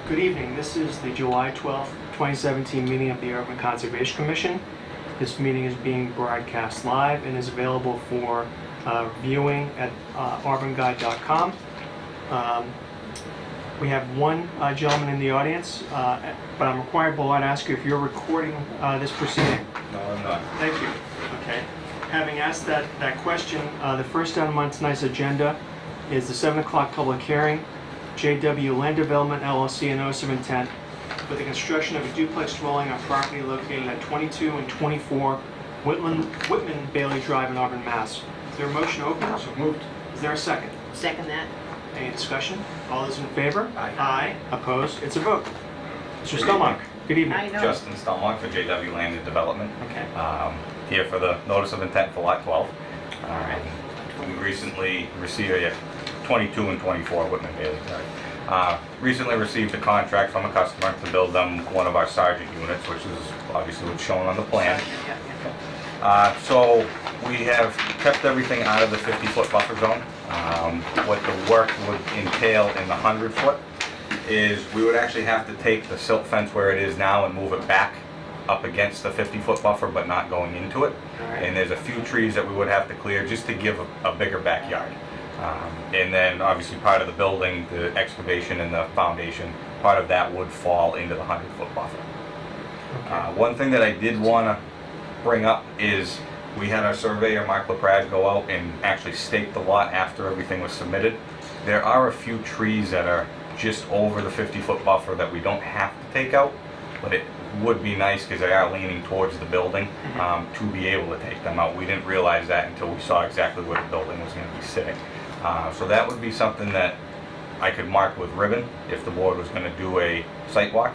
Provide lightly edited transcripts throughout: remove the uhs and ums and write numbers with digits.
Good evening. This is the July 12th, 2017 meeting of the Urban Conservation Commission. This meeting is being broadcast live and is available for viewing at arbonguide.com. We have one gentleman in the audience, but I'm required below to ask you if you're recording this proceeding. No, I'm not. Thank you. Okay. Having asked that question, the first item on tonight's agenda is the 7 o'clock public hearing, JW Land Development LLC, a notice of intent for the construction of a duplex dwelling on property located at 22 and 24 Whitman Bailey Drive in Auburn, Mass. Is there a motion to open? So moved. Is there a second? Second that. Any discussion? All those in favor? Aye. Aye. Opposed? It's a vote. Mr. Stelmach, good evening. I know. Justin Stelmach for JW Land and Development. Okay. Here for the notice of intent for lot 12. All right. We recently received 22 and 24 Whitman Bailey Drive. Recently received a contract from a customer to build them one of our Sergeant units, which is obviously what's shown on the plan. So we have kept everything out of the 50-foot buffer zone. What the work would entail in the 100-foot is we would actually have to take the silt fence where it is now and move it back up against the 50-foot buffer, but not going into it. All right. And there's a few trees that we would have to clear just to give a bigger backyard. And then obviously part of the building, the excavation and the foundation, part of that would fall into the 100-foot buffer. Okay. One thing that I did want to bring up is we had our surveyor, Mark LaPrade, go out and actually stake the lot after everything was submitted. There are a few trees that are just over the 50-foot buffer that we don't have to take out, but it would be nice because they are leaning towards the building to be able to take them out. We didn't realize that until we saw exactly where the building was going to be sitting. So that would be something that I could mark with ribbon if the board was going to do a site walk,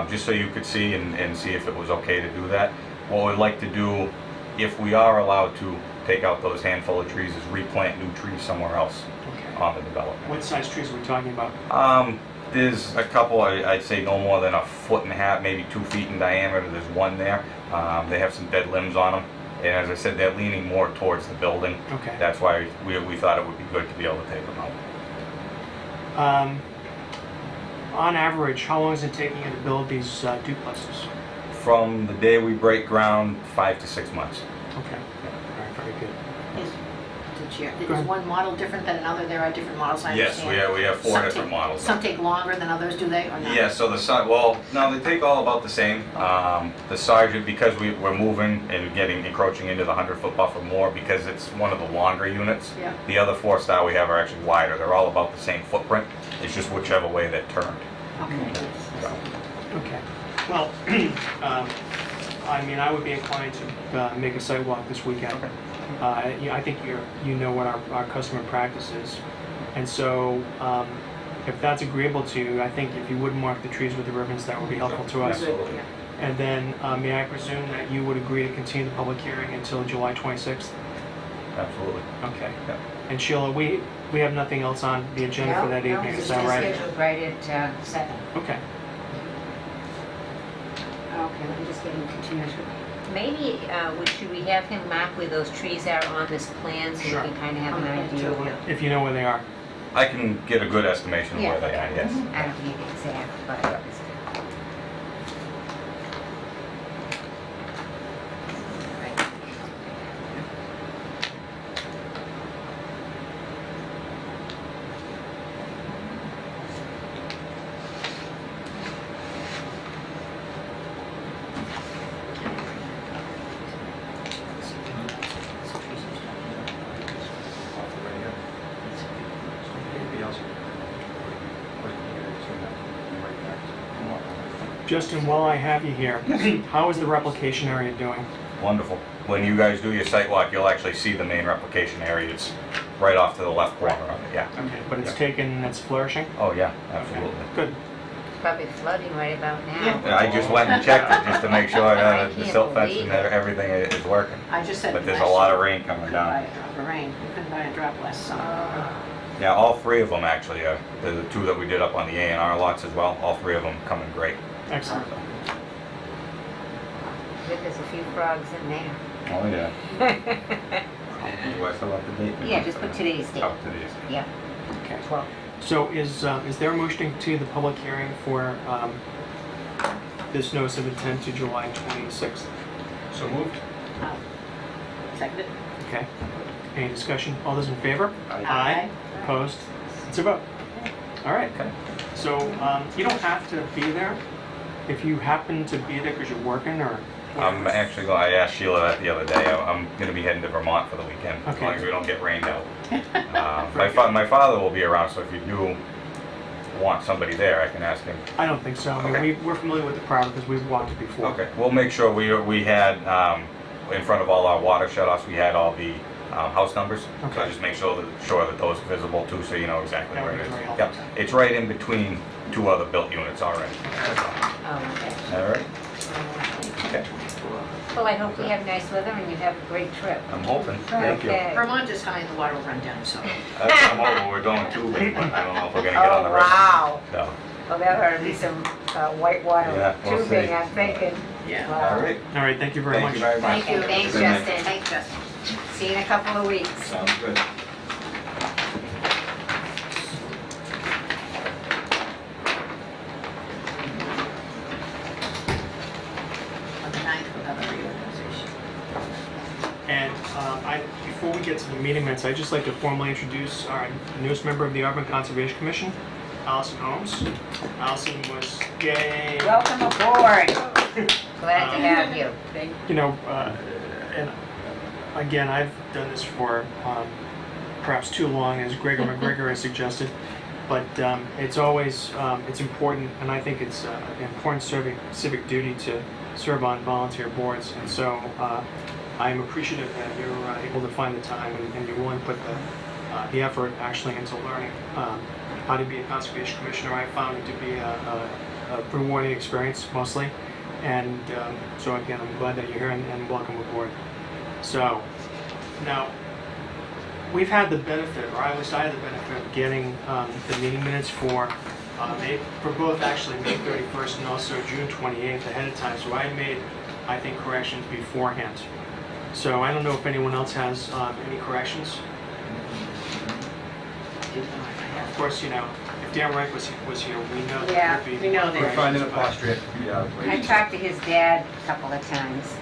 just so you could see and see if it was okay to do that. What we'd like to do, if we are allowed to take out those handful of trees, is replant new trees somewhere else Okay. on the development. What size trees are we talking about? There's a couple, I'd say no more than 1.5 feet, maybe 2 feet in diameter. There's one there. They have some dead limbs on them. And as I said, they're leaning more towards the building. Okay. That's why we thought it would be good to be able to take them out. On average, how long is it taking you to build these duplexes? From the day we break ground, 5 to 6 months. Okay. All right, very good. Is one model different than another? There are different models, I Yes, understand. we have 4 Some different take- models. Some take longer than others, do they, or not? Yeah, so no, they take all about the same. The Sergeant, because we're moving and encroaching into the 100-foot buffer more because it's one of the longer units. Yeah. The other 4-star we have are actually wider. They're all about the same footprint. It's just whichever way they're turned. Okay. So, Okay. Well, I mean, I would be inclined to make a site walk this weekend. Okay. I think you know what our customer practice is. And so if that's agreeable to you, I think if you would mark the trees with the ribbons, that would be helpful to us. Absolutely. Yeah. And then may I presume that you would agree to continue the public hearing until July 26th? Absolutely. Okay. Yeah. And Sheila, we have nothing else on the agenda for that evening, is that right? It's scheduled right at 7. Okay. Okay, let me just get into continuation. Maybe, should we have him mark where those trees are on this plan so we Sure. can kind of have On an the idea? plan, of- If you know where they are. I can get a good estimation of Yeah. where they are, yes. I don't need it exact, but it's Justin, while I have you here, how is the replication area doing? Wonderful. When you guys do your site walk, you'll actually see the main replication area. It's right off to the left corner of it, yeah. Okay, but it's Yeah. taken, it's flourishing? Oh, yeah, Okay, absolutely. good. probably flooding right about now. Yeah. I just went and checked it just to make sure I that the can't silt fence believe and it. everything is working. I just said. But there's a last lot year, of rain you coming couldn't buy down. a drop of rain. You couldn't buy a drop last summer. Yeah, all 3 of them actually, the 2 that we did up on the A&R lots as well, all 3 of them coming great. Excellent. There's a few frogs in there. Oh, yeah. Do I still have the date? Yeah, just put today's date. Oh, today's. Yeah, Okay. 12. So is there a motion to continue the public hearing for this notice of intent to July 26th? So moved. Seconded. Okay. Any discussion? All those in favor? Aye. Opposed? It's a vote. All right. Okay. So you don't have to be there. If you happen to be there because you're working or... I'm actually going, I asked Sheila that the other day, I'm gonna be heading to Vermont for the weekend, as Okay. long as we don't get rained out. My father will be around, so if you do want somebody there, I can ask him. I don't think so. I mean, Okay. we're familiar with the property because we've walked it before. Okay, we'll make sure we had, in front of all our water shutoffs, we had all the house numbers. So Okay. just make sure that those are visible too, so you know exactly That where would it be is. very Yep, helpful. it's right in between two other built units already. Oh, okay. All right, okay, Well, I hope we have nice weather and you have a great trip. I'm hoping, thank you. Okay. Vermont is high and the water will run down, so. I'm hoping we're going tubing, but I don't know if we're gonna get on the Oh, river. wow. No. Well, there ought to be some white water Yeah, we'll tubing, see. I'm thinking. Yeah. Wow. All right, All right. Thank you very thank much. you very much. Thank you, thanks, Good night. Justin. Thanks, Justin. See you in a couple of weeks. Sounds good. On the 9th, we'll have a reorganization. And before we get to the meeting minutes, I'd just like to formally introduce our newest member of the Auburn Conservation Commission, Allison Holmes. Allison was yay. Welcome aboard. Glad to have you. You know, and again, I've done this for perhaps too long, as Gregor McGregor has suggested. But it's always it's important, and I think it's an important civic duty to serve on volunteer boards. And so I am appreciative that you're able to find the time and you're willing to put the effort actually into learning how to be a conservation commissioner. I found it to be a rewarding experience mostly. And so again, I'm glad that you're here and welcome aboard. So now, we've had the benefit, or at least I had the benefit of getting the meeting minutes for both actually May 31st and also June 28th ahead of time. So I made, I think, corrections beforehand. So I don't know if anyone else has any corrections. Of course, you know, if Dan Wright was here, we know that Yeah, there'd be we know that. corrections, Find an but- apostrophe. I talked to his dad a couple of times.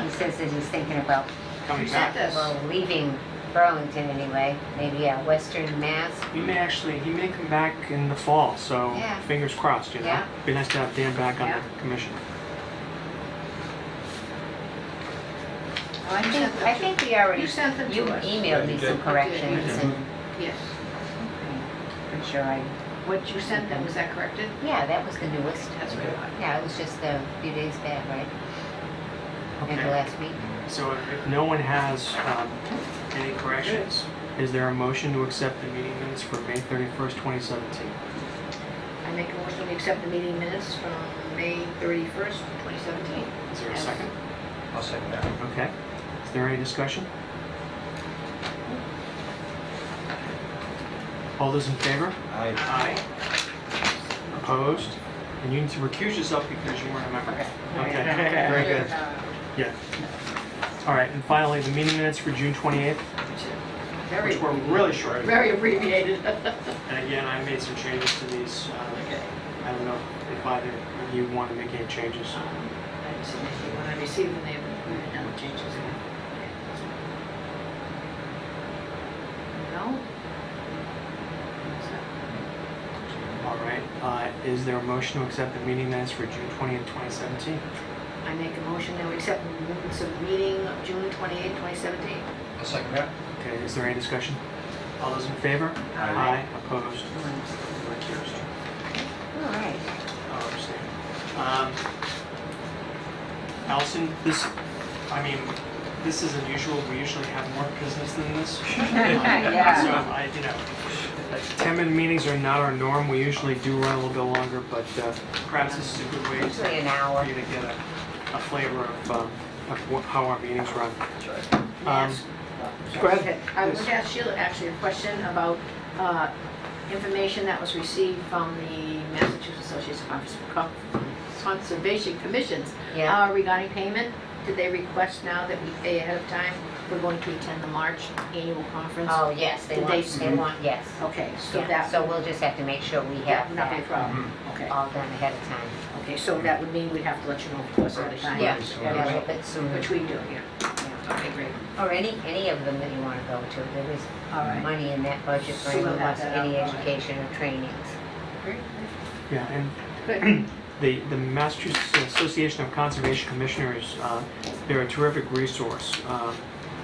He says that he's thinking about, Coming Who sent back. this? well, leaving Burlington anyway, maybe Western Mass. He may come back in the fall, so Yeah. fingers crossed, you know? Yeah. Be nice to have Dan back on Yeah. the commission. Well, You sent them I to- think we already, You sent them you to us. emailed me You some did. corrections You did. and Yes. I'm sure I, What you sent them, was that corrected? yeah, that was the newest. That's what I thought. Yeah, it was just a few days back, right? End of Okay. last week. So if no one has any corrections, is there a motion to accept the meeting minutes for May 31st, 2017? I make a motion to accept the meeting minutes from May 31st, 2017. Is there a Yes. second? I'll second that. Okay. Is there any discussion? All those in favor? Aye. Aye. Opposed? And you need to recuse yourself because you weren't a member. Okay, very good. Yeah. All right, and finally, the meeting minutes for June 28th, Very, which were really short. very abbreviated. And again, I made some changes to these. Okay. I don't know if either of you want to make any changes. I didn't see anything. When I received them, they were done with changes. No? All right, is there a motion to accept the meeting minutes for June 20th, 2017? I make a motion that we accept the minutes of the meeting of June 28, 2017. I'll second that. Okay, is there any discussion? All those in favor? Aye. Opposed? Recused? All right. I'll abstain. Allison, this is unusual. We usually have more business than this. Yeah. So 10-minute meetings are not our norm. We usually do run a little bit longer, but perhaps this is a good way Usually an for hour. you to get a flavor of how our meetings run. Yes. Go ahead. I would ask Sheila actually a question about information that was received from the Massachusetts Association of Conservation Commissions Yeah. regarding payment. Did they request now that we pay ahead of time? We're going to attend the March annual conference? Oh, yes, Did they- yes. Okay, so Yeah, that, so we'll just have to make sure we yeah, have not be a that problem. Okay, all done ahead of time. okay, so that would mean we'd have to let you know, of course, at the time. Yeah, Yeah, a little right. bit sooner. Which we do, yeah. Yeah. Okay, great. Or any of them that you want to go to. There is All right. money in that budget for So we'll anyone who have wants that any out, all right. education or trainings. Great. Yeah, and Good. the Massachusetts Association of Conservation Commissioners, they're a terrific resource.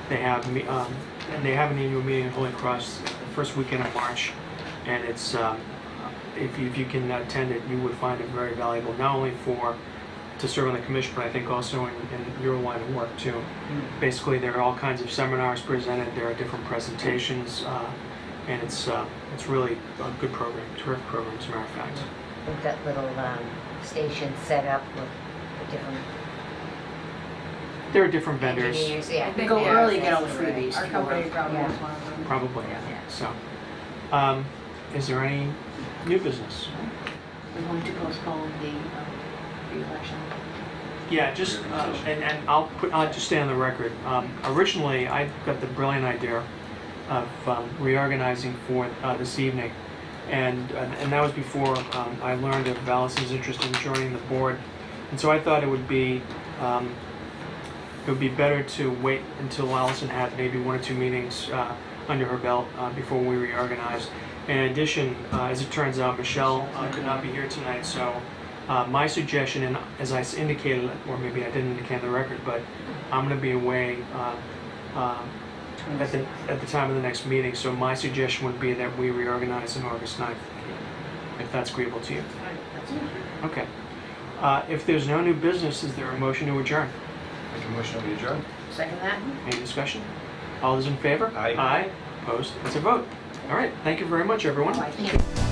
They have and they have an annual meeting in Holy Cross the first weekend of March, and it's if you can attend it, you would find it very valuable, not only to serve on the commission, but I think also in your line of work too. Basically, there are all kinds of seminars presented. There are different presentations, and it's really a good program, terrific program, as a matter of fact. We've got little stations set up with different There are different vendors, engineers. Yeah. We go Yeah, early, get all the that's right. freebies. Our company probably Yeah. is one of them. probably. Yeah. So, is there any new business? We're going to postpone the re-election. Yeah, just and I'll just stay on the record. Originally, I got the brilliant idea of reorganizing for this evening, and that was before I learned of Allison's interest in joining the board, and so I thought it would be better to wait until Allison had maybe 1 or 2 meetings under her belt before we reorganized. In addition, as it turns out, Michelle could not be here tonight, so my suggestion, and as I indicated, or maybe I didn't indicate on the record, but I'm going to be away at the time of the next meeting, so my suggestion would be that we reorganize on August 9th, if that's agreeable to you. Okay. If there's no new business, is there a motion to adjourn? Make a motion to adjourn? Second that? Any discussion? All those in favor? Aye. Aye. Opposed? It's a vote. All right. Thank you very much, everyone. Thank you.